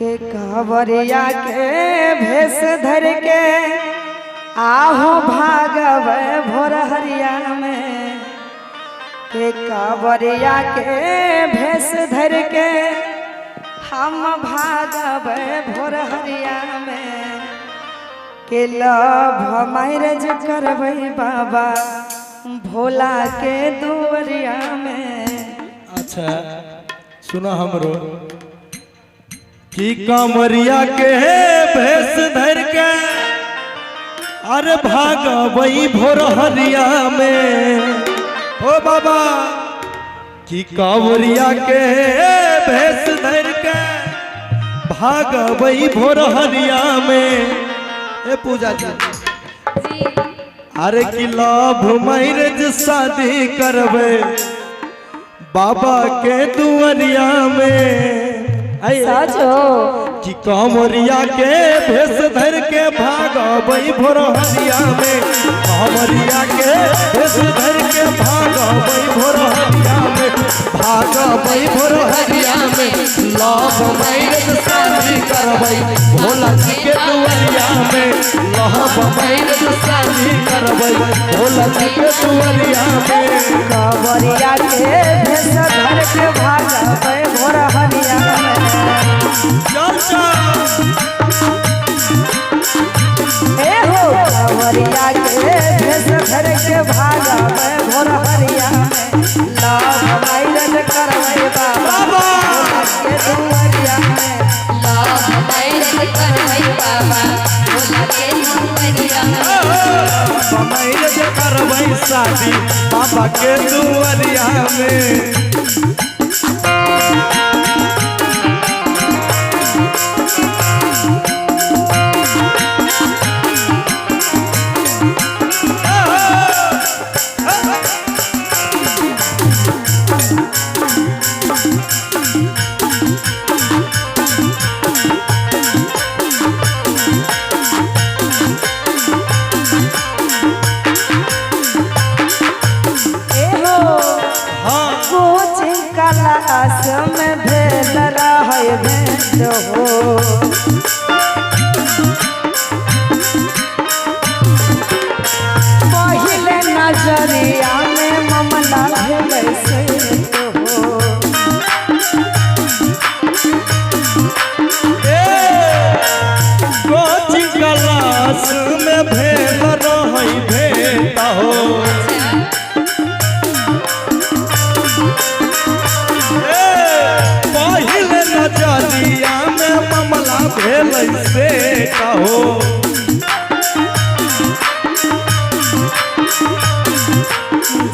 के कांवरिया के भेष धर के आहो भागव भोर हरिया में। के कांवरिया के भेष धर के हम भागव भोर हरिया में। के लव मैरिज करबै बाबा भोला के दुवरिया में। अच्छा सुना हमरो कि कांवरिया के भेष धर के अरे भागवई भोर हरिया में। ओ बाबा कि कांवरिया के भेष धर के भागवई भोर हरिया में। ए पूजा जी अरे कि लव मैरिज शादी करबे बाबा के दुवरिया में। कि कांवरिया के भेष धर के भागवई भोर हरिया में। कांवरिया के भेष धर के भागवई भोर हरिया में। भागवई भोर हरिया में लव मैरिज शादी करबै भोला जी के दुवरिया में। लव मैरिज शादी करबै भोला जी के दुवरिया में। कांवरिया के भेष धर के भागवई भोर हरिया में। कांवरिया के भेष धर के भागवई भोर हरिया में। लव मैरिज करबै बाबा के दुवरिया में। लव मैरिज करबै बाबा भोला के दुवरिया में। मैरिज करबै शादी बाबा के दुवरिया में। क्लास में भेल रहे भेंट हो। पहले नजरिया में मामला भेल से हो। कोचिंग क्लास में भेल रहे भेंट हो। नजरिया में मामला भेल से कहो।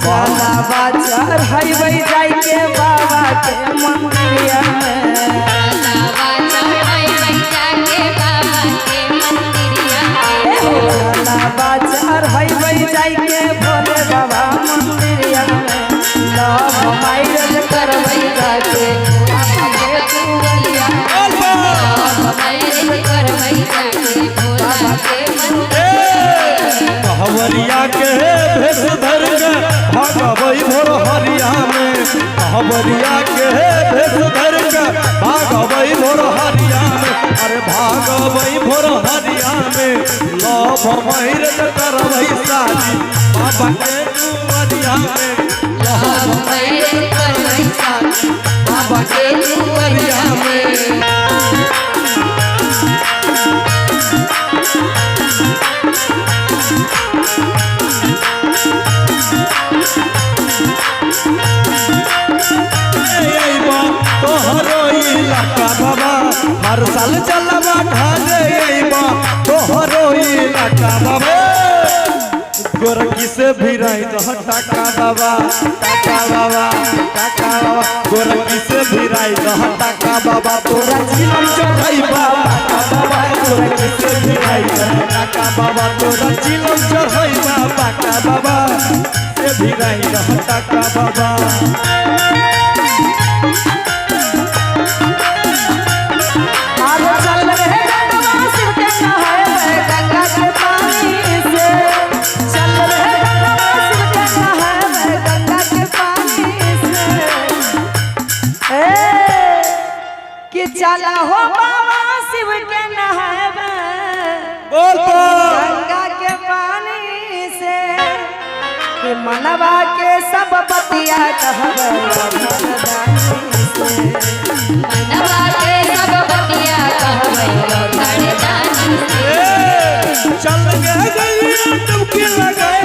जलावा चढ़ाई जाई के बाबा के मंदिरिया में। जलावा चढ़ाई जाके बाबा के मंदिरिया में। जलावा चढ़ाई जाई के भोले बाबा मंदिरिया में। लव मैरिज करबै जाके कांवरिया के भेष धर के भागवई भोर हरिया में। कांवरिया के भेष धर के भागवई भोर हरिया में। अरे भागवई भोर हरिया में लव मैरिज करबै शादी बाबा के दुवरिया में। लव मैरिज करबै शादी बाबा के दुवरिया में। तोहरो इलाका बाबा हर साल चलबा ढाले तोहरो इलाका बाबा। गोरखी से भिराई टाका बाबा टाका बाबा टाका बाबा। गोरखी से भिराई टाका बाबा तोरा चिलम चढ़ाई बाबा बाबा। गोरखी से भिराई टाका बाबा तोरा चिलम चढ़ाई बाबा बाबा। से भिराई टाका बाबा। चल रहे गंगा शिव के नहाए गंगा के पानी से। चल रहे गंगा शिव के नहाए गंगा के पानी से। कि चला हो बाबा शिव के नहावे बोल बोल गंगा के पानी से कि मनवा के सब बतिया कहवे वरदानी से। मनवा के सब बतिया कहबै वरदानी से। चल गए गैया डुबकी लगाए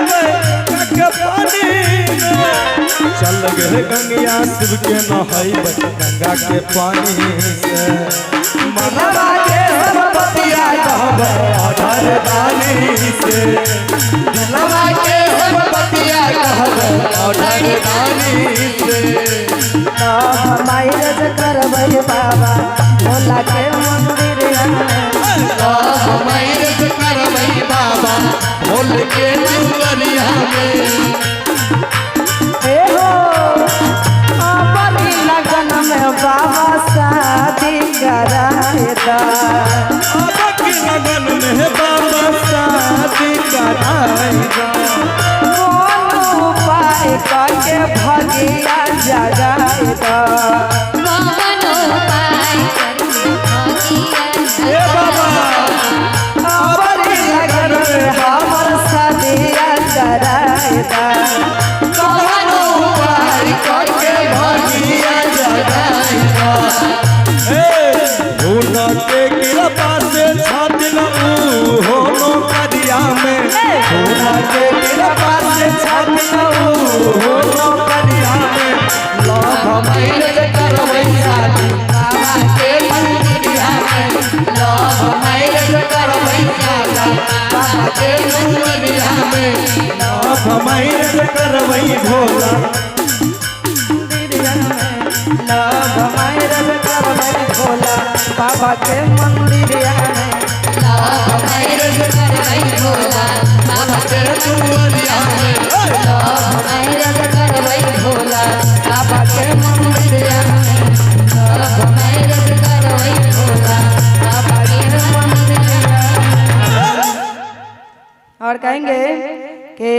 के पानी में चल गए गंगिया शिव के नहाइब गंगा के पानी से मनवा के सब बतिया कहबै वरदानी से मनवा के सब बतिया कहबै वरदानी से। माइरज करबै बाबा भोला के मंदिर मैरज करबै बाबा भोल के दुआरिया में। हे हो अपनी लगन में बाबा शादी कराएदा बाबा की लगन में बाबा शादी कराएगा कोनो उपाय करके भगिया जगाएदा कवनो उपाय करके भगिया ए बाबा अपनी लगन में हमर शादिया कराएदा कवनो उपाय करके भगिया जगाएगा। भोला के कृपा से छातिन हो नौकरिया में भोला के कृपा से छातिन हो नौकरिया में लव मैरज करबै शादी बाबा के मंदिरिया में। लव मैरज करबै शादी बाबा के मंदिरिया में। लव मैरज करबै भोला लव माइरज करबै भोला बाबा के मंदिरिया में लव मैरज करबै भोला बाबा के दुआरिया में। लव मैरज करबै भोला बाबा के मंदिरिया में। लव मैरज करबै भोला बाबा के मंदिरिया में। और कहेंगे कि